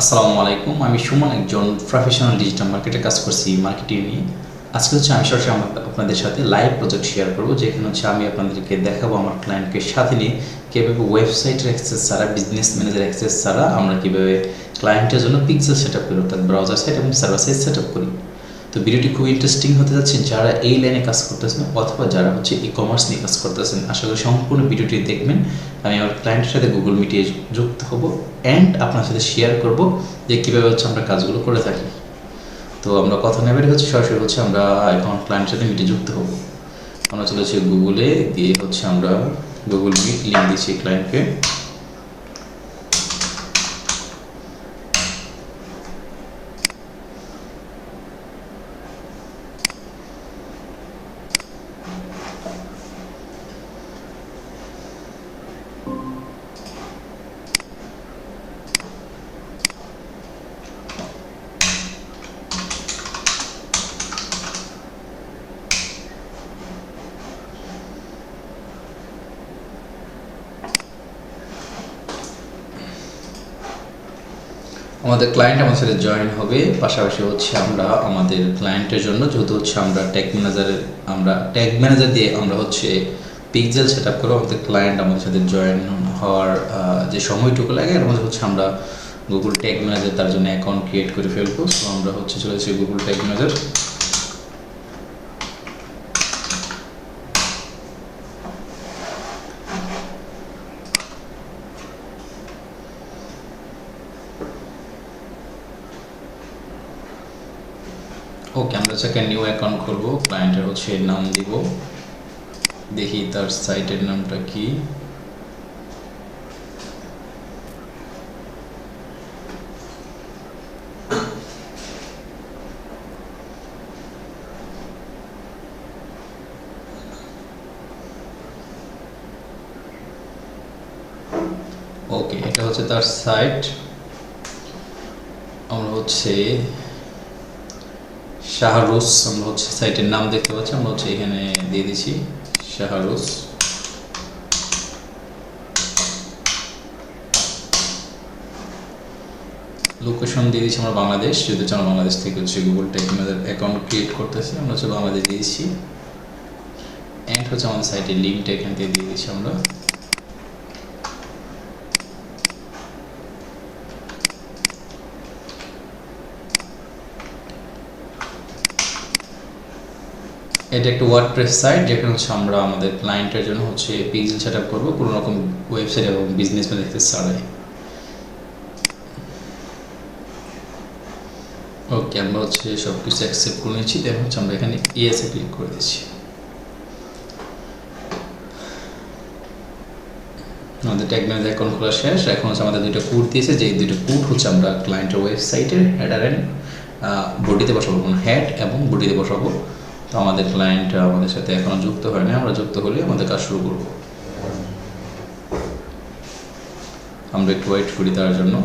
আসসালামু আলাইকুম। আমি সুমন, একজন প্রফেশনাল ডিজিটাল মার্কেটে কাজ করছি মার্কেটিং নিয়ে। আজকে আমি সরাসরি আপনাদের সাথে লাইভ প্রজেক্ট শেয়ার করবো, যেখানে আমি আপনাদেরকে দেখাবো আমার ক্লায়েন্টকে সাথে নিয়ে কীভাবে ওয়েবসাইটের অ্যাক্সেস ছাড়া, বিজনেস ম্যানেজার অ্যাক্সেস ছাড়া আমরা কীভাবে ক্লায়েন্টের জন্য পিক্সেল সেট আপ করি, অর্থাৎ ব্রাউজার সাইট এবং সার্ভার সাইট সেট আপ করি। তো ভিডিওটি খুব ইন্টারেস্টিং হতে যাচ্ছে যারা এই লাইনে কাজ করতেছেন অথবা যারা ই কমার্স নিয়ে কাজ করতেছেন। আশা করি সম্পূর্ণ ভিডিওটি দেখবেন। আমি আমার ক্লায়েন্টের সাথে গুগল মিটে যুক্ত হব অ্যান্ড আপনার সাথে শেয়ার করব যে কীভাবে আমরা কাজগুলো করে থাকি। তো আমরা কথা নেবে সরাসরি আমরা এখন ক্লায়েন্টের সাথে মিটে যুক্ত হব। আমরা চলেছি গুগলে, দিয়ে আমরা গুগল মিট লিঙ্ক দিচ্ছি ক্লায়েন্টকে। আমাদের ক্লায়েন্ট আমার সাথে জয়েন হবে। পাশাপাশি আমরা আমাদের ক্লায়েন্টের জন্য যেহেতু আমরা ট্যাগ ম্যানেজার দিয়ে আমরা পিক্সেল সেট আপ করে আমাদের ক্লায়েন্ট আমাদের সাথে জয়েন হওয়ার যে সময়টুকু লাগে এর মধ্যে আমরা গুগল ট্যাগ ম্যানেজার তার জন্য অ্যাকাউন্ট ক্রিয়েট করে ফেলবো। তো আমরা চলে আসি গুগল ট্যাগ ম্যানেজার। ওকে, আমরা একটা নিউ অ্যাকাউন্ট খুলবো। ক্লায়েন্টের নাম দিব, দেখি তার সাইটের নামটা কি। ওকে, এটা তার সাইট। আমরা শাহরুস, আমরা সাইটের নাম দেখতে পাচ্ছি, আমরা এখানে দিয়ে দিচ্ছি শাহরুস। লোকেশন দিয়ে দিচ্ছি আমরা বাংলাদেশ, যদি আমরা বাংলাদেশ থেকে Google tag manager account create করতেছি, আমরা বাংলাদেশ দিয়েছি। অ্যান্ড আমাদের সাইটের লিঙ্কটা এখান থেকে দিয়ে দিচ্ছি আমরা। এটা একটা ওয়ার্ডপ্রেস সাইট, যেখানে আমরা আমাদের ক্লায়েন্টের জন্য পিক্সেল সেট আপ করবো কোনো রকম ওয়েবসাইট এবং বিজনেস ম্যানেজার ছাড়াই। ওকে, আমরা সব কিছু অ্যাকসেপ্ট করে নিচ্ছি। দেখুন আমরা এখানে ইয়েসে ক্লিক করে দিচ্ছি। আমাদের ট্যাগ ম্যানেজার অ্যাকাউন্ট খোলা শেষ। এখন আমাদের দুইটা কোড দিয়েছে, যে দুইটা কোড আমরা ক্লায়েন্টের ওয়েবসাইটের হেডার অ্যান্ড বডিতে বসাবো, হেড এবং বডিতে বসাবো। তো আমাদের ক্লায়েন্ট আমাদের সাথে এখনো যুক্ত হয়নি, আমরা যুক্ত হলে আমাদের কাজ শুরু করব। আমরা একটু ওয়েট করি তার জন্য।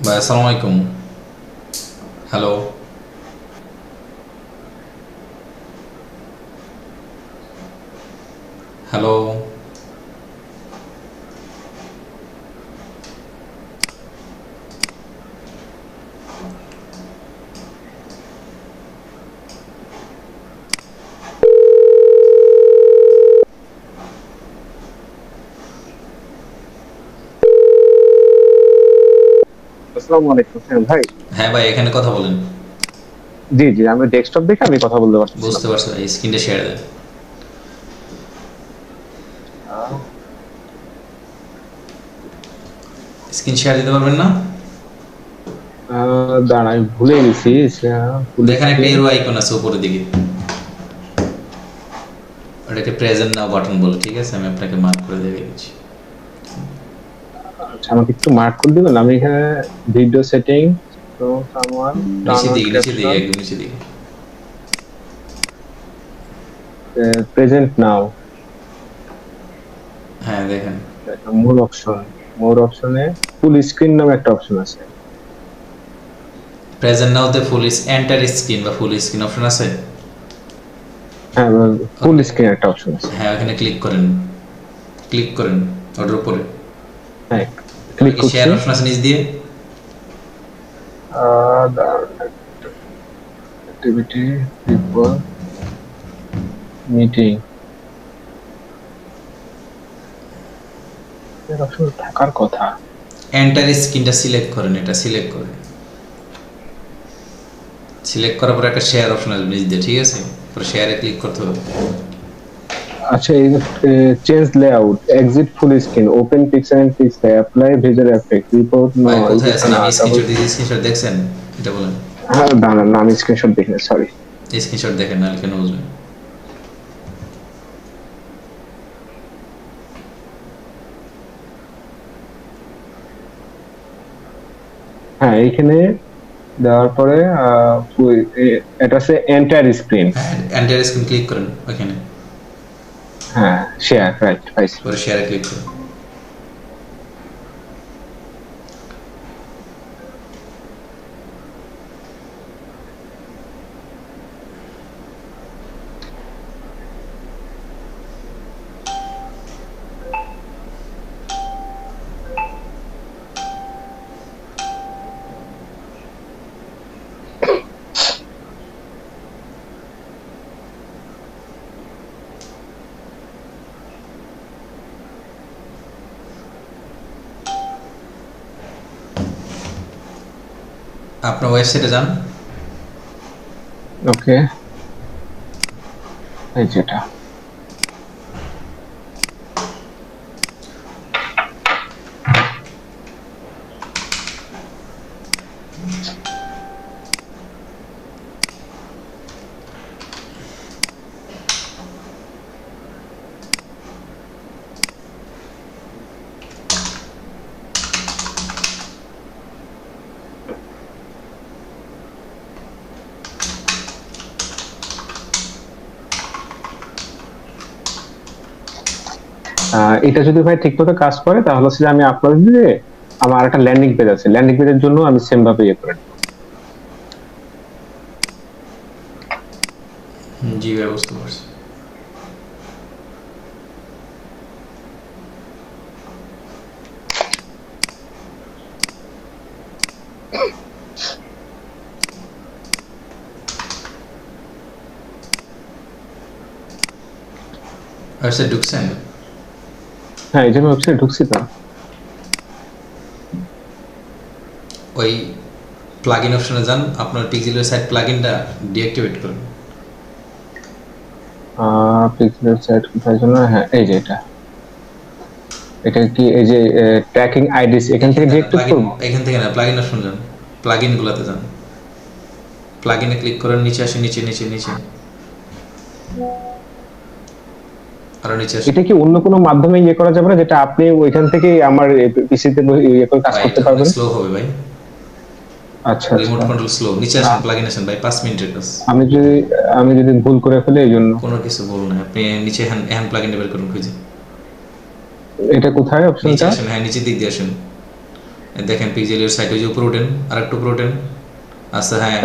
ভাই আসসালামু আলাইকুম। হ্যালো, হ্যালো, আসসালামু আলাইকুম। ভাই, হ্যাঁ ভাই, এখানে কথা বলেন। জি জি, আমি ডেস্কটপ দেখে আমি কথা বলতে পারছি। বুঝতে পারছি ভাই, স্ক্রিনটা শেয়ার দেন। স্ক্রিন শেয়ার দিতে পারবেন না? দাঁড়া, আমি ভুলে গেছি। এখানে একটা এরো আইকন আছে উপরের দিকে, ওটাকে প্রেজেন্ট নাও বাটন বলে। ঠিক আছে, আমি আপনাকে মার্ক করে দিয়ে দিচ্ছি। আচ্ছা, আমাকে একটু মার্ক করে দিবেন। আমি এখানে ভিডিও সেটিং তো সামওয়ান নিচে দিকে একদম নিচে দিকে প্রেজেন্ট নাও। হ্যাঁ দেখেন, মোর অপশনে ফুল স্ক্রিন নামে একটা অপশন আছে। প্রেজেন্ট নাওতে ফুল এন্টার স্ক্রিন বা ফুল স্ক্রিন অপশন আছে। হ্যাঁ, ফুল স্ক্রিন একটা অপশন আছে। হ্যাঁ, ওখানে ক্লিক করেন ওটার উপরে। হ্যাঁ, তাহলে ক্লিক কি করছি। শেয়ার অপশন আছে নিচ দিয়ে? অ্যাক্টিভিটি, পিপল, মিটিং এর অপশন থাকার কথা। এন্টার স্ক্রিনটা সিলেক্ট করেন, এটা সিলেক্ট করেন। সিলেক্ট করার পর একটা শেয়ার অপশন আসবে নিচ দিয়ে, ঠিক আছে? পরে শেয়ারে ক্লিক করতে হবে। আচ্ছা, এই change layout, exit full screen, open picture and pixel, apply visual effect, report ভাই কোথায় এটা আছেন? না আমি ডাবল। স্ক্রিনশট দিয়েছি, স্ক্রিনশট দেখছেন? এটা বলেন। হ্যাঁ, দাঁড়ান না, আমি স্ক্রিনশট দেখিনি, সরি। স্ক্রিনশট দেখেন, নাহলে কেন বুঝবেন? হ্যাঁ, এইখানে দেওয়ার পরে এটা হচ্ছে এন্টায়ার স্ক্রিন। হ্যাঁ, এন্টার স্ক্রিন ক্লিক করেন ওখানে। হ্যাঁ, শেয়ার, রাইট, পাইছি। পরে শেয়ারে ক্লিক করেন। আপনার ওয়েবসাইটে যান। ওকে, এই যেটা। এটা যদি ভাই ঠিকমতো কাজ করে তাহলে হচ্ছে যে আমি আপলোড দিয়ে আমার একটা ল্যান্ডিং পেজ আছে, ল্যান্ডিং পেজের জন্য আমি সেম ভাবে ইয়ে করে নেব। জি ভাই, বুঝতে পারছি। ওয়েবসাইট ঢুকছেন? হ্যাঁ, এই যে আমি ওয়েবসাইট ঢুকছি তো। ওই প্লাগইন অপশনে যান, আপনার পিক্সেল ওয়েবসাইট প্লাগইনটা ডিঅ্যাক্টিভেট করুন। পিক্সেল ওয়েবসাইট কোথায় জন্য? হ্যাঁ, এই যে এটা কি এই যে ট্র্যাকিং আইডিস এখান থেকে ডিটেক্ট করব? এখান থেকে না, প্লাগইন অপশন যান, প্লাগইনগুলোতে যান। প্লাগইনে ক্লিক করেন, নিচে আসে, নিচে নিচে নিচে আরো নিচে আসে। এটা কি অন্য কোনো মাধ্যমে ইয়ে করা যাবে না, যেটা আপনি ওইখান থেকে আমার পিসিতে ইয়ে করে কাজ করতে পারবেন? স্লো হবে ভাই, আচ্ছা, রিমোট আচ্ছা। Control slow. নিচে আসেন, প্লাগইন আসেন ভাই, 5 মিনিটের কাজ। আমি যদি ভুল করে ফেলি এই জন্য। কোনো কিছু ভুল না, আপনি নিচে হ্যান্ড প্লাগইনটা বের করুন খুঁজে। এটা কোথায় নিচে অপশনটা? আসেন, হ্যাঁ নিচের দিক দিয়ে আসেন। দেখেন পিক্সেলের সাইট, ওই যে উপরে ওঠেন, আর একটু উপরে ওঠেন। আচ্ছা, হ্যাঁ,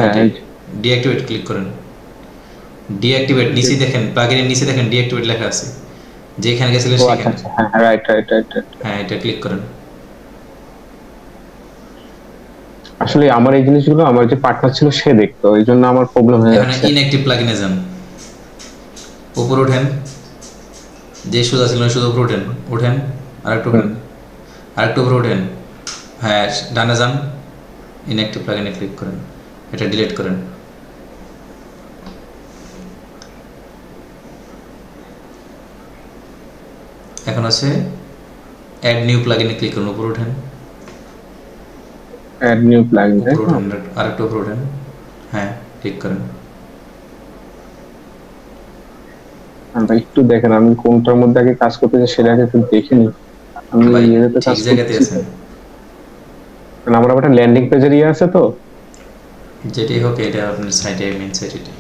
ডিঅ্যাক্টিভেট ক্লিক করেন। ডিঅ্যাক্টিভেট নিচে দেখেন, প্লাগইনের নিচে দেখেন ডিঅ্যাক্টিভেট লেখা আছে, যেখানে গেছিলেন ও আচ্ছা, সেখানে। আচ্ছা, হ্যাঁ, রাইট, রাইট, রাইট। হ্যাঁ, এটা ক্লিক করেন। আসলে আমার এই জিনিসগুলো আমার যে পার্টনার ছিল সে দেখতো, এই জন্য আমার প্রবলেম হয়ে এখানে যাচ্ছে। ইনঅ্যাক্টিভ প্লাগইনে যান, উপরে ওঠেন, যে সোজা ছিল শুধু উপরে ওঠেন, ওঠেন আর একটু ওঠেন, আর একটু উপরে ওঠেন। হ্যাঁ, ডানে যান, ইনঅ্যাক্টিভ প্লাগইনে ক্লিক করেন, এটা ডিলিট করেন। এখন আছে অ্যাড নিউ প্লাগইনে ক্লিক করুন, উপরে ওঠেন, অ্যাড নিউ প্লাগইন, তাই উপরে তো? ওঠেন, আর একটু উপরে ওঠেন। হ্যাঁ, ক্লিক করেন। আমরা একটু দেখেন আমি কোনটার মধ্যে আগে কাজ করতেছি সেটা আগে একটু দেখে নিই। আমি ভাই ইয়েতে ঠিক কাজ জায়গাতে করতেছি আছেন। তো। কারণ আমার আবার একটা ল্যান্ডিং পেজের ইয়ে আছে তো। যেটাই হোক, এটা আপনার সাইটে, মেন সাইট এটা।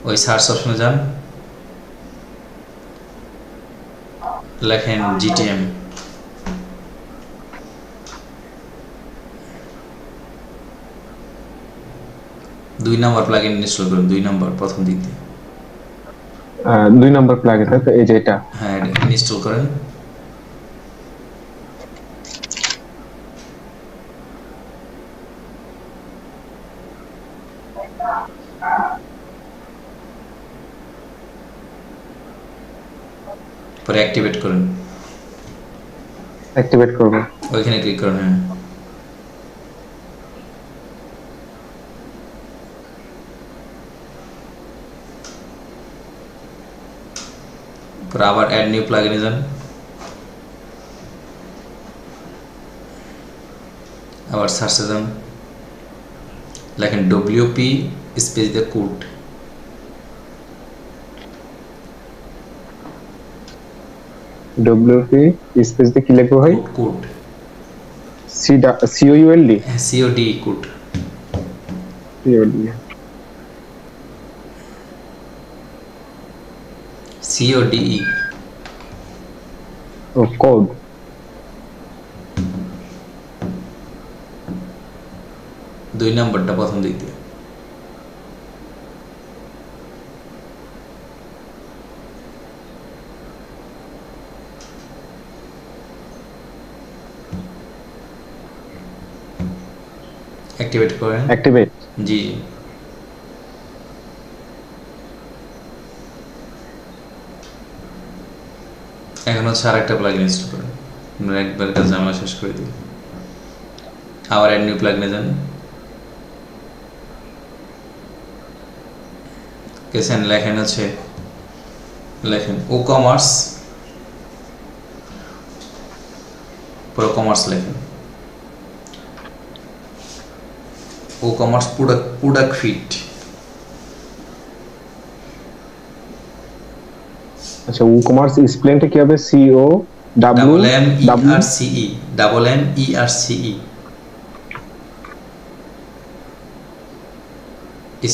ওই সার্চ অপশনে যান, লেখেন জিটিএম। 2 নাম্বার প্লাগইন ইনস্টল করুন, 2 নাম্বার প্রথম দিক দিয়ে। 2 নম্বর প্লাগে তো এই যে এটা। হ্যাঁ, এটা ইনস্টল করেন। পরে অ্যাক্টিভেট করেন, অ্যাক্টিভেট করব। ওইখানে ক্লিক করেন। হ্যাঁ, পরে আবার অ্যাড নিউ প্লাগইনে যান, আবার সার্চে যান, লেখেন WP space the code. WP space দিয়ে কি লিখবো ভাই? Code, COULD. COD code. COD. CODE. ও কোড। 2 নাম্বারটা প্রথম দিক দিয়ে। অ্যাক্টিভেট করেন। অ্যাক্টিভেট। জি, এখন হচ্ছে আর একটা প্লাগইন ইনস্টল করেন, আমরা একবার কাজ ঝামেলা শেষ করে দিই। আবার অ্যাড নিউ প্লাগইনে যান, গেছেন, লেখেন হচ্ছে, লেখেন ও কমার্স, পুরো কমার্স লেখেন, ও কমার্স প্রোডাক্ট ফিট। আচ্ছা, ই কমার্স স্পেলিংটা কি হবে? C O double M E W R C E, double M E R C E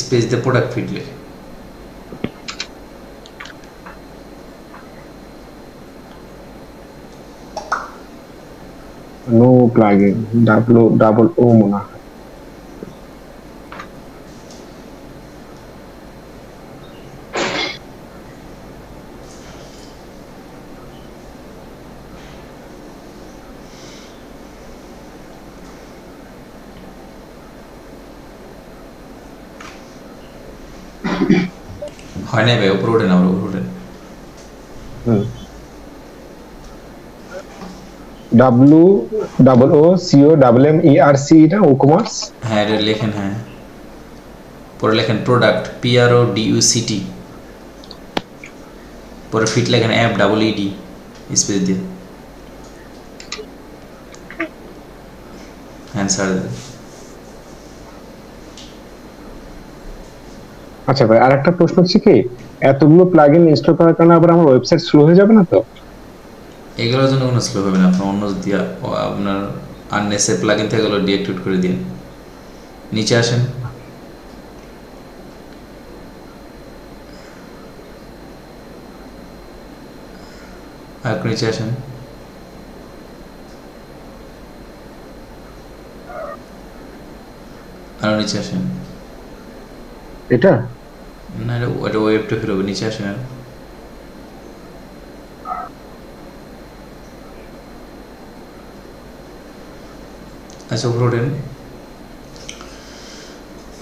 space the product fit লেখে। নো প্লাগইন ডাবল ও মনে হয়। হয় না ভাই, উপরে ওঠেন, আমরা উপরে ওঠেন। W double O CO double M E R C না ও কমার্স? হ্যাঁ, এটা লেখেন। হ্যাঁ, পরে লেখেন প্রোডাক্ট, পিআরও ডিইউসিটি, পরে ফিট লেখেন এফ ডাবল ইডি স্পেস দিয়ে, অ্যান্সার দেন। আচ্ছা ভাই, আর একটা প্রশ্ন হচ্ছে কি, এতগুলো প্লাগইন ইনস্টল করার কারণে আবার আমার ওয়েবসাইট স্লো হয়ে যাবে না তো? এগুলোর জন্য কোনো স্লো হবে না, আপনার অন্য দিয়ে আপনার আননেসেসারি প্লাগইন থেকে এগুলো ডিঅ্যাক্টিভেট করে দিন। নিচে আসেন, আর নিচে আসেন, আরো নিচে আসেন। এটা না, এটা ওয়েব টু ফিরবে, নিচে আসেন। আর আচ্ছা, উপরে ওঠেন,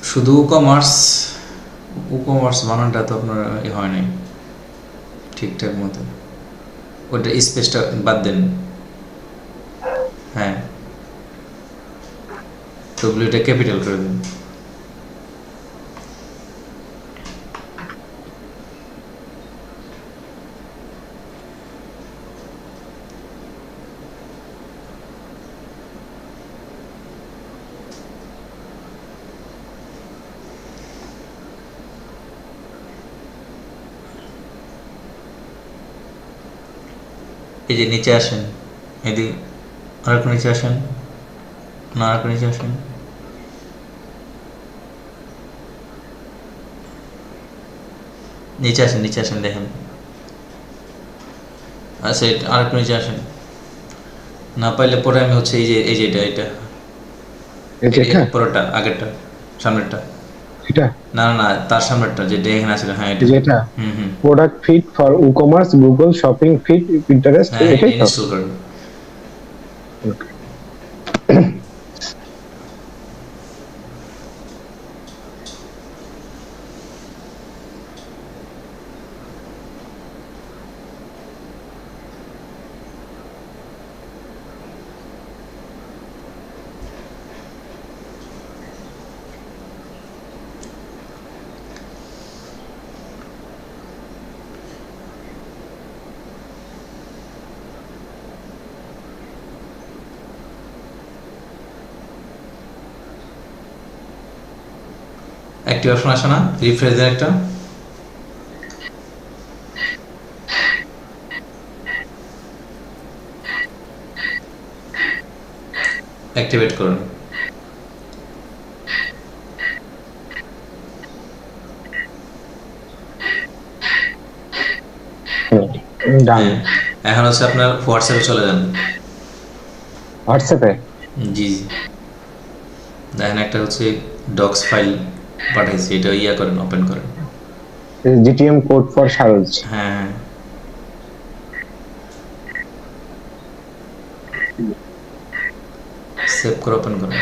শুধু কমার্স বানানটা তো আপনার হয় নাই ঠিকঠাক মতো, ওটা স্পেসটা বাদ দেন। হ্যাঁ, ডব্লিউটা ক্যাপিটাল করে দেন। এই যে নিচে আসেন, এদিকে আরেকটু নিচে আসেন, না আরেকটু নিচে আসেন, নিচে আসেন দেখেন। আচ্ছা, আরেকটু নিচে আসেন, না পাইলে পরে আমি হচ্ছে এই যে এটা এটা পুরোটা আগেরটা সামনেরটা এটা না না না, তার সামনেরটা যেটা এখানে আছে, হ্যাঁ এটা। যেটা হুম হুম। Product fit for ecommerce, Google shopping fit, Pinterest, হ্যাঁ এটা এটাই তো? ইনস্টল করেন। Okay. একটি অপশন আসে না, রিফ্রেশ দেন একটা, অ্যাক্টিভেট করুন। ডান। হ্যাঁ, এখন হচ্ছে আপনার হোয়াটসঅ্যাপে চলে যান। হোয়াটসঅ্যাপে জি জি, দেখেন একটা হচ্ছে ডক্স ফাইল পাঠাইছি, এটা ইয়া করেন, ওপেন করেন। GTM code for Saroj. হ্যাঁ হ্যাঁ, সেভ করে ওপেন করেন।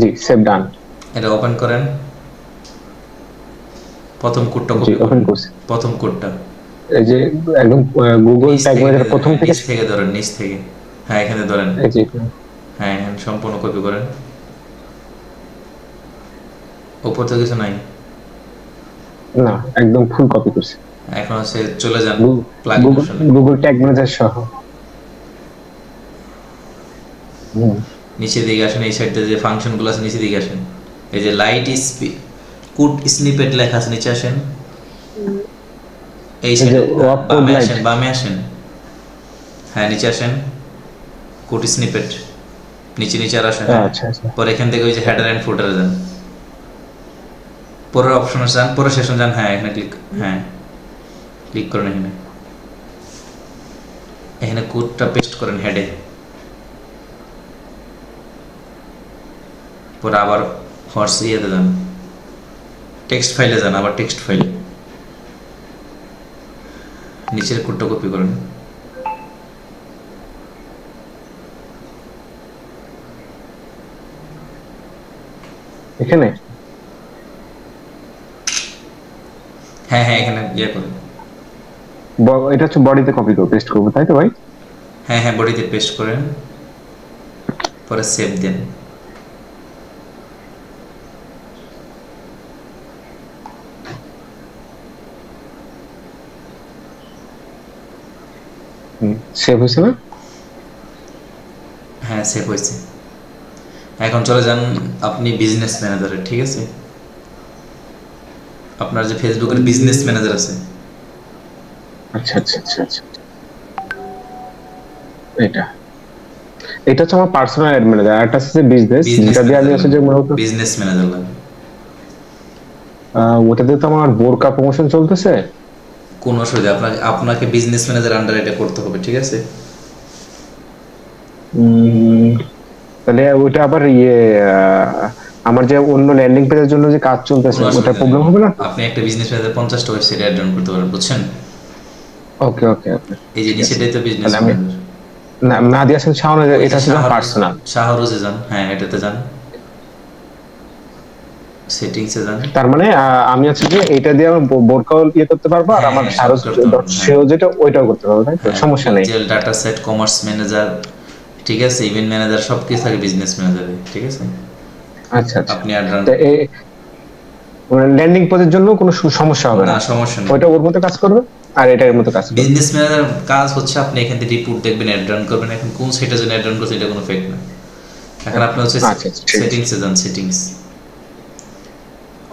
জি, সেভ ডান। এটা ওপেন করেন, প্রথম কোডটা জি, কপি ওপেন করেন, করছি। প্রথম কোডটা এই যে একদম গুগল নিচ ট্যাগ থেকে, ম্যানেজার প্রথম থেকে। নিচ থেকে ধরেন, নিচ থেকে, হ্যাঁ এখানে ধরেন, এই যে হ্যাঁ এখানে সম্পূর্ণ কপি করেন, উপর তো কিছু নাই। না, একদম ফুল কপি করছি। এখন হচ্ছে চলে যান প্লাগইন গুগল অপশনে, গুগল ট্যাগ ম্যানেজার সহ। হুম, নিচের দিকে আসেন, এই সাইডে যে ফাংশনগুলো আছে নিচের দিকে আসেন, এই যে লাইট কুড স্নিপেট লেখা আছে, নিচে আসেন, এই এই যে সাইডে ওয়াপ কোড বামে লাইট। আসেন, বামে আসেন, হ্যাঁ নিচে আসেন, কুড স্নিপেট, নিচে নিচে আর আসেন, হ্যাঁ। আচ্ছা আচ্ছা। পরে এখান থেকে ওই যে হেডার অ্যান্ড ফুটারে যান, পরের অপশনে যান, পরের সেশন যান, হ্যাঁ এখানে ক্লিক, হ্যাঁ ক্লিক করেন এখানে, এখানে কোডটা পেস্ট করেন হেডে, পরে আবার হোয়াটস ইয়েতে যান, টেক্সট ফাইলে যান, আবার টেক্সট ফাইলে নিচের কোডটা কপি করেন, এখানে হ্যাঁ হ্যাঁ এখানে ইয়ে করেন, এটা হচ্ছে বডিতে কপি করে পেস্ট করবো, তাই তো ভাই? হ্যাঁ হ্যাঁ বডিতে পেস্ট করেন, পরে সেভ দেন। সেভ হয়েছে না? হ্যাঁ সেভ হয়েছে। এখন চলে যান আপনি বিজনেস ম্যানেজারে, ঠিক আছে, আপনার যে ফেসবুকের বিজনেস ম্যানেজার আছে, আচ্ছা আচ্ছা আচ্ছা আচ্ছা। এটা এটা হচ্ছে আমার পার্সোনাল অ্যাড ম্যানেজার, আর একটা হচ্ছে বিজনেস, যেটা দিয়ে আমি হচ্ছে যে মূলত বিজনেস ম্যানেজার লাগবে। ওটা দিয়ে তো আমার বোরকা প্রমোশন চলতেছে। কোন অসুবিধা, আপনাকে আপনাকে বিজনেস ম্যানেজার আন্ডারে এটা করতে হবে, ঠিক আছে। তাহলে ওইটা আবার আমার যে অন্য ল্যান্ডিং পেজের জন্য যে কাজ চলতেছে, কোনো ওটা অসুবিধা প্রবলেম নেই, হবে না? আপনি একটা বিজনেস ম্যানেজার 50টা ওয়েবসাইট অ্যাড ডাউন করতে পারেন, বুঝছেন। ওকে ওকে ওকে। এই যে নিচেটাই তো বিজনেস তাহলে আমি ম্যানেজার, না নাদিয়া হাসান শাওন, এটা হচ্ছে পার্সোনাল। শাহরুজে যান, হ্যাঁ এটাতে যান, সেটিংসে যান। তার মানে আমি হচ্ছে যে এটা দিয়ে আমি বোরকাও ইয়ে করতে পারবো, আর হ্যাঁ, আমার হ্যাঁ, সব সারস করতে ডট পারবেন, হ্যাঁ। সেও যেটা ওইটাও করতে পারবো, তাই তো? সমস্যা নেই। Detail data set, commerce manager, ঠিক আছে, ইভেন্ট ম্যানেজার, সব কিছু থাকে বিজনেস ম্যানেজারে, ঠিক আছে। আচ্ছা আচ্ছা। আপনি আর রান, ল্যান্ডিং পেজের জন্য কোনো সমস্যা হবে না না, সমস্যা নেই। ওইটা ওর মতো কাজ করবে আর এটা এর মতো কাজ করবে। বিজনেস ম্যানেজার কাজ হচ্ছে আপনি এখান থেকে রিপোর্ট দেখবেন, অ্যাড রান করবেন, এখন কোন সেটের জন্য অ্যাড রান করছে এটা কোনো ফেক না। এখন আপনি হচ্ছে আচ্ছা আচ্ছা, ঠিক আছে। সেটিংসে যান, সেটিংস,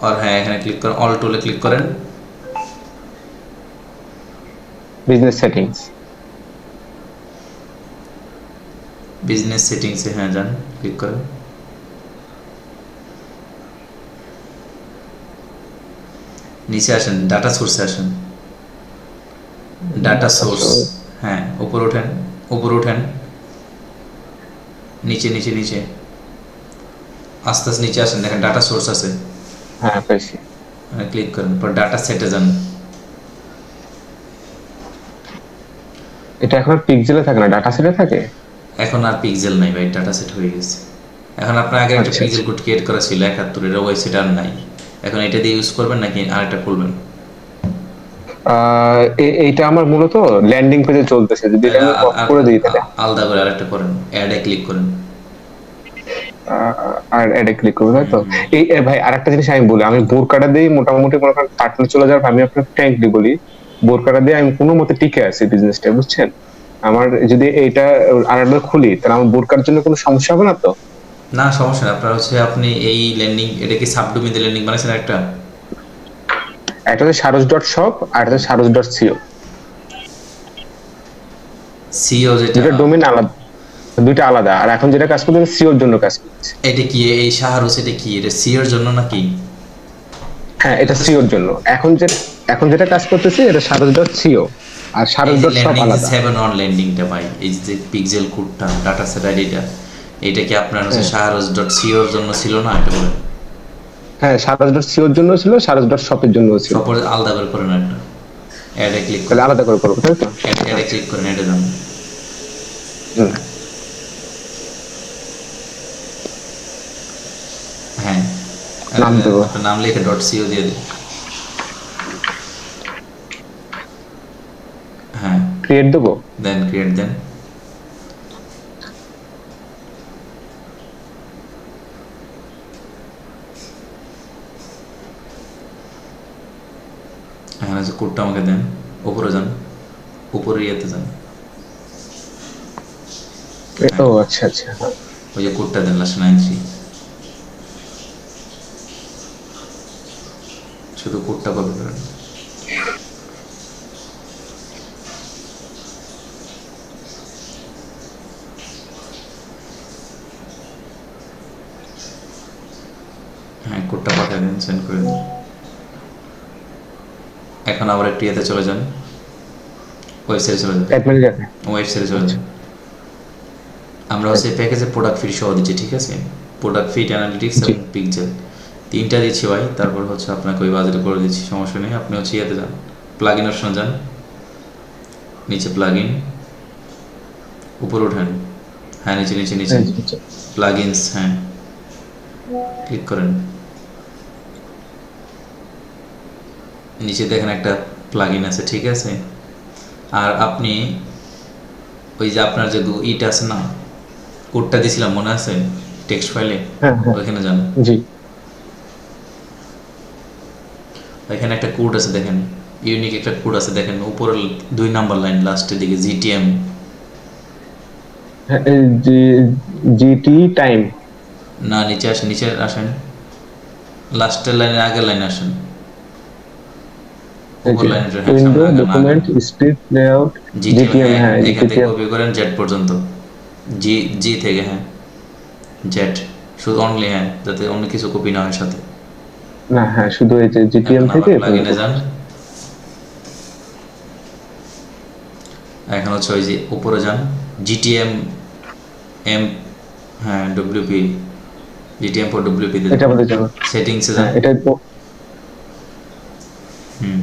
আর হ্যাঁ এখানে ক্লিক করেন, অল টুলে ক্লিক করেন, বিজনেস সেটিংস। বিজনেস সেটিংসে হ্যাঁ যান, ক্লিক করেন, নিচে আসেন, ডাটা সোর্সে আসেন, ডাটা সোর্স, হ্যাঁ উপরে ওঠেন, উপরে ওঠেন, নিচে নিচে নিচে আস্তে আস্তে নিচে আসেন, দেখেন ডাটা সোর্স আছে, হ্যাঁ পাইছি। ক্লিক করেন, পর ডাটা সেটে যান। এটা এখন আর পিক্সেলে থাকে না, ডাটা সেটে থাকে। এখন আর পিক্সেল নাই ভাই, ডাটা সেট হয়ে গেছে। এখন আপনার আগে একটা আচ্ছা পিক্সেল আচ্ছা। কোড ক্রিয়েট করা ছিল 71, এটা ওয়েবসাইট আর নাই। এখন এটা দিয়ে ইউজ করবেন নাকি আরেকটা খুলবেন? এইটা আমার মূলত ল্যান্ডিং পেজে চলতেছে, যদি এটা তাহলে আমি অফ করে দিই তাহলে। আলাদা করে আরেকটা করেন, অ্যাডে ক্লিক করেন। আর অ্যাডে ক্লিক করবো, তাই তো? হুম। ভাই আরেকটা জিনিস আমি বলি, আমি বোরকাটা দিয়ে মোটামুটি মনে করেন পার্টনার চলে যাওয়ার, আমি আপনার ফ্র্যাঙ্কলি বলি, বোরকাটা দিয়ে আমি কোনো মতে টিকে আছি বিজনেসটা, বুঝছেন? আমার যদি এইটা আরেকবার খুলি, তাহলে আমার বোরকার জন্য কোনো সমস্যা হবে না তো? না সমস্যা না, আপনার হচ্ছে আপনি এই ল্যান্ডিং, এটা কি সাবডোমেইন ল্যান্ডিং বানাইছেন একটা? একটা হচ্ছে সারস ডট শপ, আর একটা হচ্ছে সারস ডট সিও। সিও যেটা, দুইটা ডোমেন আলাদা, দুইটা আলাদা। আর এখন যেটা কাজ করতেছে সিওর জন্য কাজ করতেছে। এটা কি এই শাহরুস, এটা কি এটা সিওর জন্য নাকি? হ্যাঁ এটা সিওর জন্য। এখন যেটা কাজ করতেছে এটা সারস ডট সিও, আর এই সারস যে ডট শপ ল্যান্ডিং যে আলাদা। 7 অন ল্যান্ডিংটা ভাই, এই যে পিক্সেল কোডটা ডাটা সেট আইডিটা, এটা কি আপনার হচ্ছে হ্যাঁ শাহরুস ডট সিওর জন্য ছিল না? এটা বলেন। হ্যাঁ, সারস ডট সিওর জন্য ছিল, সারস ডট শপের জন্য ছিল। সপোজ আলাদা করে করেন একটা, অ্যাডে ক্লিক তাহলে করেন, আলাদা করে করবো, তাই তো? অ্যাডে আচ্ছা। ক্লিক করেন, অ্যাডে যান। হুম। হ্যাঁ, নাম দেবো। আপনার নাম লিখে ডট সিও দিয়ে দিন। হ্যাঁ, ক্রিয়েট দেবো। দেন ক্রিয়েট দেন। এখানে যে কোডটা আমাকে দেন, উপরে যান, উপরে ইয়েতে যান। হ্যাঁ, ও আচ্ছা আচ্ছা, হ্যাঁ। ওই যে কোডটা দেন লাস্ট 93, শুধু কোডটা কপি করেন। হ্যাঁ কোডটা পাঠিয়ে দিন, সেন্ড করে দিন। এখন আবার একটু ইয়েতে চলে যান, ওয়েবসাইটে চলে যান, অ্যাডমিন যাবে। ওয়েবসাইটে চলে আচ্ছা। যান। আমরা হচ্ছে প্যাকেজে প্রোডাক্ট ফি সহ দিচ্ছি, ঠিক আছে? প্রোডাক্ট ফিট, অ্যানালিটিক্স জি। এবং পিকজেল, তিনটা দিচ্ছি ভাই। তারপর হচ্ছে আপনাকে ওই বাজেটে করে দিচ্ছি, সমস্যা নেই। আপনি হচ্ছে ইয়েতে যান, প্লাগ ইন অপশনে যান, নিচে প্লাগ ইন, উপরে ওঠেন, হ্যাঁ নিচে নিচে নিচে আচ্ছা। প্লাগ ইনস, হ্যাঁ ক্লিক করেন। নিচে দেখেন একটা প্লাগ ইন আছে, ঠিক আছে? আর আপনি ওই যে আপনার যে ইটা আছে না, কোডটা দিয়েছিলাম মনে আছে টেক্সট ফাইলে, হ্যাঁ হ্যাঁ। ওইখানে যান। জি। এখানে একটা কোড আছে দেখেন, ইউনিক একটা কোড আছে দেখেন, উপরে 2 নাম্বার লাইন লাস্টের দিকে জিটিএম। হ্যাঁ, জিটি টাইম। না নিচে আসেন, নিচে আসেন, লাস্টের লাইনের আগের লাইনে আসেন, উপর লাইনের, হ্যাঁ সামনে উইন্ডো আগান আগান। Document split layout GTM, GTM, হ্যাঁ হ্যাঁ এখান থেকে জিটিএম। কপি করেন জেড পর্যন্ত, জি জি থেকে, হ্যাঁ জেড, শুধু অনলি, হ্যাঁ যাতে অন্য কিছু কপি না হয় সাথে। না হ্যাঁ, শুধু এই যে জিটিএম এখন আবার থেকে প্লাগ ইনে যান। এখন হচ্ছে ওই যে উপরে যান, জিটিএম এম, হ্যাঁ ডব্লিউপি, জিটিএম ফর ডব্লিউপি তে এটা আমাদের জন্য। সেটিংসে যান। হ্যাঁ এটা হুম,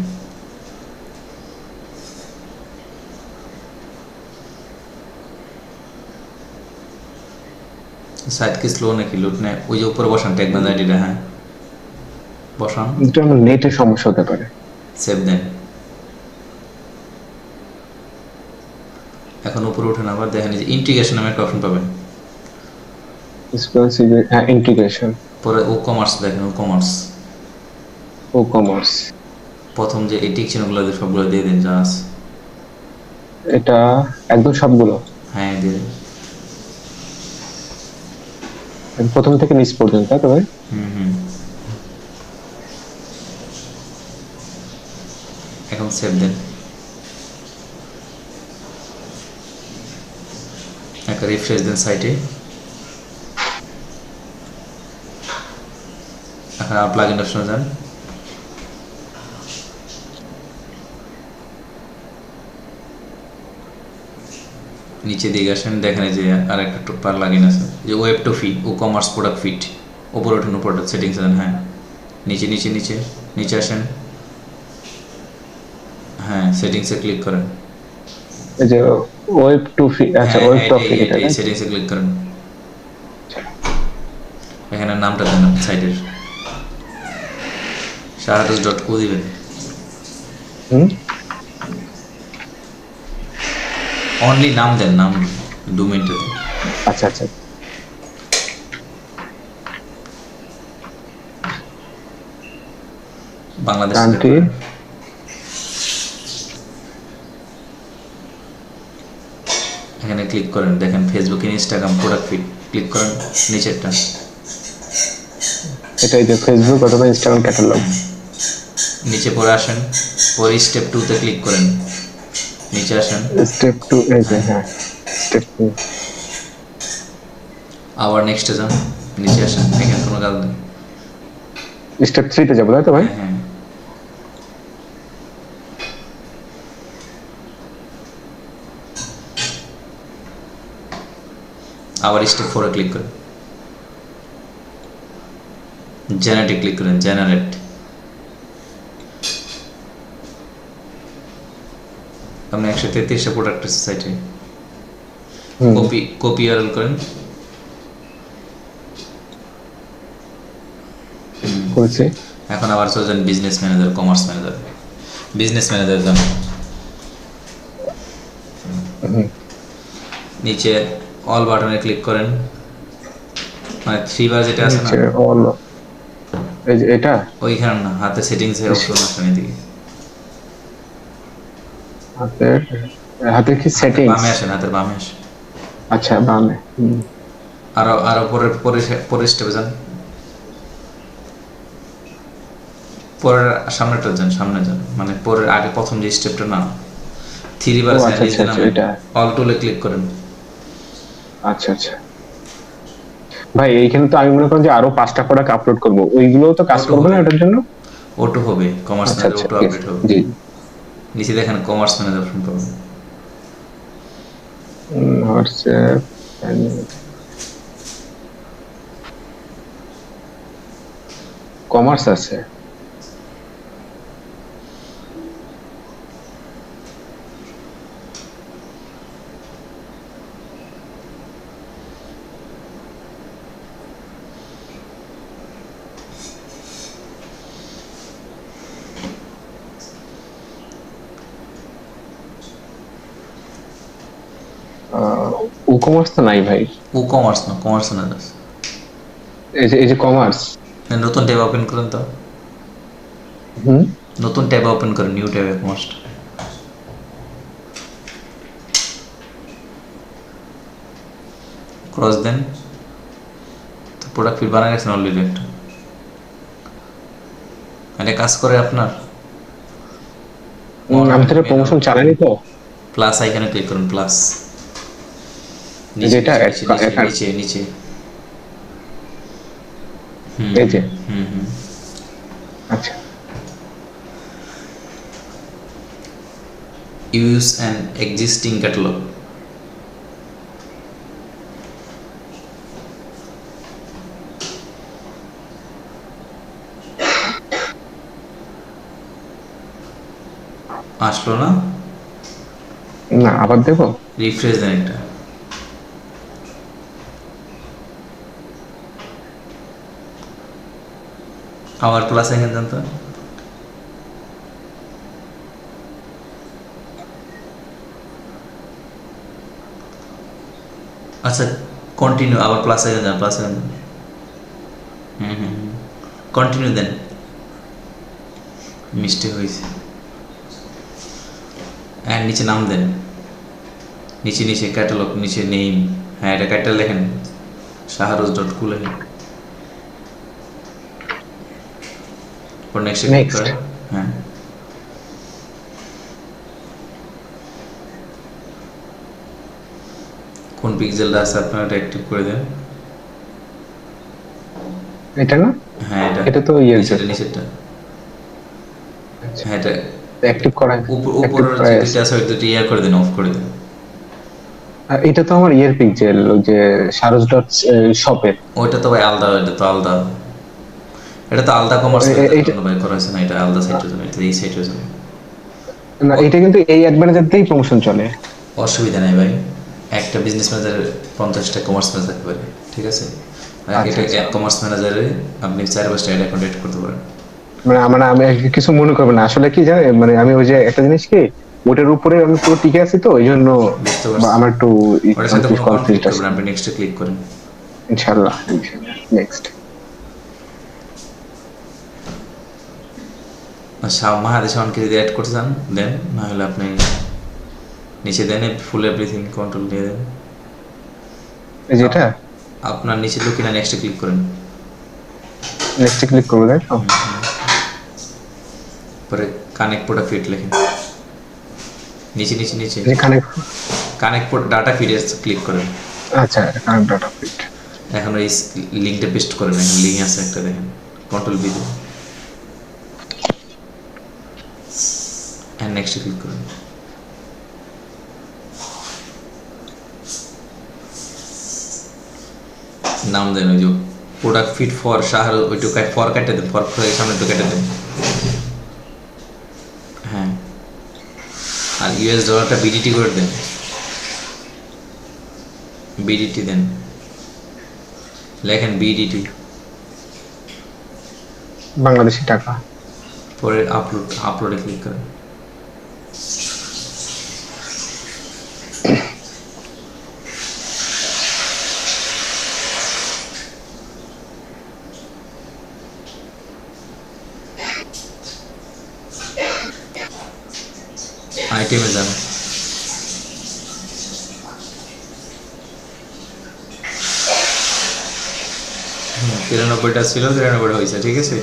সাইট কি স্লো নাকি লুট নেয়? ওই যে উপরে বসান ট্যাগম্যান আইডিটা, হ্যাঁ বসান, এটা আমার নেটের সমস্যা হতে পারে। সেভ দেন। এখন উপরে উঠেন, আবার দেখেন যে ইন্টিগ্রেশন নামে একটা অপশন পাবেন, হ্যাঁ ইন্টিগ্রেশন। পরে ও কমার্স দেখেন, ও কমার্স ও কমার্স। প্রথম যে এই টিক চিহ্নগুলো সবগুলো দিয়ে দিন যা আছে। এটা একদম সবগুলো হ্যাঁ দিয়ে দিন। প্রথম থেকে নিচ পর্যন্ত, তাই তো ভাই? হুম হুম, এখন সেভ দেন। একটা রিফ্রেশ দেন সাইটে। এখন আর প্লাগ ইন অপশনে যান, নিচে দিকে আসেন, দেখেন এই যে আর একটা পার লাগিন আছে যে ওয়েব টু ফি ও কমার্স প্রোডাক্ট ফিট, উপরে ওঠেন, উপরে সেটিংস দেন, হ্যাঁ নিচে নিচে নিচে নিচে আসেন, হ্যাঁ সেটিংসে ক্লিক করেন, এই যে ওয়েব টু ফি, আচ্ছা হ্যাঁ ওয়েব হ্যাঁ টু এটাই ফি এটা এটাই না? সেটিংসে ক্লিক করেন, এখানে নামটা দেন সাইটের, shahruz.co দিবেন, হুম, অনলি নাম দেন, নাম ডোমেইনটা দেন, আচ্ছা আচ্ছা। বাংলাদেশ select কান্ট্রি, করেন। এখানে ক্লিক করেন, দেখেন Facebook Instagram product fit, click করেন নিচেরটা, এটা এই যে ফেসবুক অথবা ইনস্টাগ্রাম ক্যাটালগ। নিচে পরে আসেন, পরে স্টেপ 2 তে ক্লিক করেন, নিচে আসেন, স্টেপ টু, এই যে হ্যাঁ স্টেপ টু। আবার নেক্সটে যান, নিচে আসেন, এখানে কোনো কাজ নেই, স্টেপ থ্রিতে যাবো তাই তো ভাই? হ্যাঁ হ্যাঁ, আবার স্টেপ 4 এ ক্লিক করেন, জেনারেটে ক্লিক করেন, জেনারেট, আপনি 133টা প্রোডাক্ট আছে সাইটে, হুম, কপি ইউআরএল করেন, করেছি। এখন আবার চলে যান business manager, commerce manager, business manager যান, হুম, নিচে অল বাটনে ক্লিক করেন, মানে 3 বার যেটা আছে না, নিচে অল, এই যে এটা ওইখানে না, হাতে সেটিংস এ অপশন আসেন এদিকে, হাতের, হাতের কি হাতের সেটিংস? বামে আসেন, হাতের বামে আসেন, আচ্ছা বামে, হুম, আরো আরো পরের স্টেপে যান, পরের সামনেটা যান, সামনে যান, মানে পরের আগে প্রথম যে স্টেপটা না, 3 বার ও আছে আচ্ছা নিচ আচ্ছা আচ্ছা, নামে, এটা অল টুলে ক্লিক করেন, আচ্ছা আচ্ছা। ভাই এইখানে তো আমি মনে করি যে আরো 5টা প্রোডাক্ট আপলোড করবো, ওইগুলোও তো কাজ ওটো করবে না হবে, এটার জন্য? ওটো হবে, কমার্স আচ্ছা ম্যানেজার আচ্ছা, ওটো ঠিক আছে, আপডেট হবে, জি। নিচে দেখেন কমার্স ম্যানেজার অপশন পাবেন, হোয়াটসঅ্যাপ, কমার্স আছে। ই কমার্স তো নাই ভাই। ও কমার্স না, কমার্স ম্যানেজার, এই যে কমার্স। নতুন ট্যাব ওপেন করেন তো, হুম, নতুন ট্যাব ওপেন করেন, নিউ ট্যাবে কমার্স, ক্রস দেন, তো প্রোডাক্ট ফিট বানায় রাখছেন অলরেডি একটা, এটা কাজ করে আপনার, আমি তো প্রমোশন চালাইনি তো। প্লাস আইকনে ক্লিক করুন, প্লাস নিচে যেটা নিচে নিচে নিচে নিচে নিচে, এই যে, হুম হুম, আচ্ছা ইউজ অ্যান এক্সিস্টিং ক্যাটালগ, আসলো না, না আবার দেবো। রিফ্রেশ দেন একটা, আবার প্লাস আইকন দেন তো, আচ্ছা কন্টিনিউ, আবার প্লাস আইকন দেন, প্লাস আইকন দেন, হুম হুম, কন্টিনিউ দেন, মিস্টেক হয়েছে, অ্যান্ড নিচে নাম দেন, নিচে নিচে ক্যাটালগ, নিচে নেম, হ্যাঁ এটা ক্যাটালগ লেখেন, shahruz.co লেখেন, পর নেক্সটে ক্লিক নেক্সট, করেন, হ্যাঁ কোন পিক্সেলটা আছে আপনার এটা অ্যাক্টিভ করে দেন, এটা না, হ্যাঁ এটা তো ইয়ের নিচেরটা জন্য। নিচেরটা, হ্যাঁ এটা অ্যাক্টিভ করা, অ্যাক্টিভ উপরের যে করা দুইটা আছে। আছে ওই দুটো ইয়া করে দেন, অফ করে দেন, এটা তো আমার ইয়ের পিকচার, ওই যে সারস ডট শপের। ওইটা তো ভাই আলাদা, এটা তো আলাদা, এটা তো আলাদা কমার্স এইটা জন্য ভাই করা হয়েছে না, এটা আলাদা সাইটের জন্য, এটা এই সাইটের জন্য। না, এটা কিন্তু এই অ্যাড ম্যানেজার দিয়েই প্রমোশন চলে। অসুবিধা নেই ভাই, একটা বিজনেস ম্যানেজারের 50টা কমার্স ম্যানেজার থাকতে পারে, ঠিক আছে? আচ্ছা, এটা আচ্ছা। এক কমার্স ম্যানেজারে আপনি 4-5টা অ্যাড অ্যাকাউন্ট এড করতে পারেন। মানে আমি কিছু মনে করবেন না, আসলে কি জানেন, মানে আমি ওই যে একটা জিনিস কি, ওটার উপরে আমি পুরো টিকে আছি, তো এই জন্য বুঝতে পারছি, আমার একটু ওটার সাথে কোনো কনফিউজ কনফ্লিক্ট আছে। করবেন, আপনি নেক্সটে ক্লিক করেন। ইনশাল্লাহ, নেক্সট। মাহাদেশ অনকে যদি অ্যাড করতে চান দেন, না হলে আপনি নিচে দেন ফুল এভরিথিং কন্ট্রোল দিয়ে দেন। যেটা আপনার নিচে লুকিনা নেক্সটে ক্লিক করেন। নেক্সট ক্লিক করবো, তাই তো? পরে কানেক্ট প্রোডাক্ট ফিট লেখেন, নিচে নিচে নিচে যেখানে কানেক্ট ডাটা ফিডে ক্লিক করেন। আচ্ছা, কারেন্ট ডাটা ফিট। এখন ওই লিঙ্কটা পেস্ট করেন, এখন লিঙ্ক আছে একটা দেখেন, কন্ট্রোল বি দেন, নেক্সটে ক্লিক করেন। নাম দেন ওই যে প্রোডাক্ট ফিট ফর শাহর, ওইটুকু ফর কাটে দেন, ফর সামনে তো কেটে দেন। হ্যাঁ, আর ইউএস ডলারটা বিডিটি করে দেন, বিডিটি দেন, লেখেন বিডিটি, বাংলাদেশি টাকা। পরে আপলোডে ক্লিক করেন। আইটেমে যান, 93টা ছিল, 93টা হয়েছে, ঠিক আছে?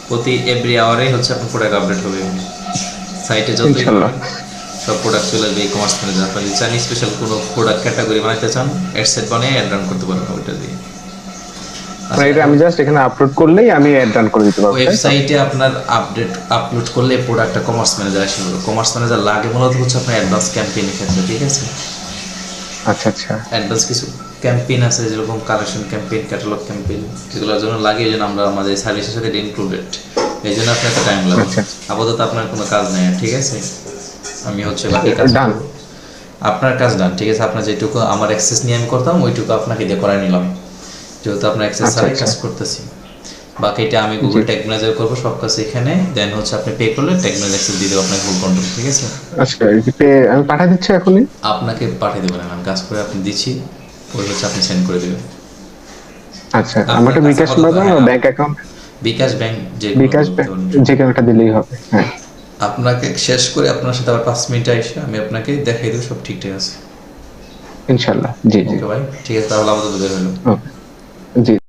প্রতি এভরি আওয়ারে হচ্ছে আপনার প্রোডাক্ট আপডেট হবে, সাইটে যতই ইনশাল্লাহ। সব প্রোডাক্ট চলে আসবে। ই কমার্স ম্যানেজার আপনি যদি চান স্পেশাল কোনো প্রোডাক্ট ক্যাটাগরি বানাইতে চান, অ্যাড সেট বানিয়ে অ্যাড রান করতে পারবেন ওইটা দিয়ে। মানে এটা আমি জাস্ট এখানে আপলোড করলেই আমি অ্যাড রান করে দিতে পারবো, তাই তো? ওয়েবসাইটে আপনার আপলোড করলে প্রোডাক্টটা কমার্স ম্যানেজার আসে বলবে। কমার্স ম্যানেজার লাগে মূলত হচ্ছে আপনার অ্যাডভান্স ক্যাম্পেইনের ক্ষেত্রে, ঠিক আছে? আচ্ছা, আচ্ছা। অ্যাডভান্স কিছু ক্যাম্পেইন আছে, যেরকম কালেকশন ক্যাম্পেইন, ক্যাটালগ ক্যাম্পেইন, যেগুলোর জন্য লাগে, এই জন্য আমরা আমাদের সার্ভিসের সাথে এটা ইনক্লুডেড, এই জন্য আপনার একটা টাইম লাগবে। আচ্ছা। আপাতত আপনার কোনো কাজ নেই, ঠিক আছে? আমি হচ্ছে বাকি কাজ ডান। করবো। আপনার কাজ ডান, ঠিক আছে? আপনার যেটুকু আমার অ্যাক্সেস নিয়ে আমি করতাম, ওইটুকু আপনাকে দিয়ে করাই নিলাম, যেহেতু আপনার অ্যাক্সেস আচ্ছা, ছাড়াই আচ্ছা। কাজ করতেছি। বাকিটা আমি গুগল ট্যাগ ম্যানেজার করবো, সব কাজ এখানে। দেন হচ্ছে আপনি পে করলে ট্যাগ ম্যানেজার অ্যাক্সেস দিয়ে দেবো আপনাকে ফুল কন্ট্রোল, ঠিক আছে? আচ্ছা, আমি পাঠিয়ে দিচ্ছি এখনই। আপনাকে পাঠিয়ে দেবেন, আমি কাজ করে আপনি দিচ্ছি, ওই হচ্ছে আপনি সেন্ড করে দেবেন। আচ্ছা, আমার একটা বিকাশ পাবো, ব্যাংক অ্যাকাউন্ট। বিকাশ ব্যাংক, যে বিকাশ ব্যাংক যে কোনো একটা দিলেই হবে। হ্যাঁ, আপনাকে শেষ করে আপনার সাথে আবার 5 মিনিট এসে আমি আপনাকে দেখাই দেবো সব ঠিকঠাক আছে। ইনশাল্লাহ। জি, জি। ওকে ভাই, ঠিক আছে, তাহলে আমাদের বের হলো। ওকে, জি।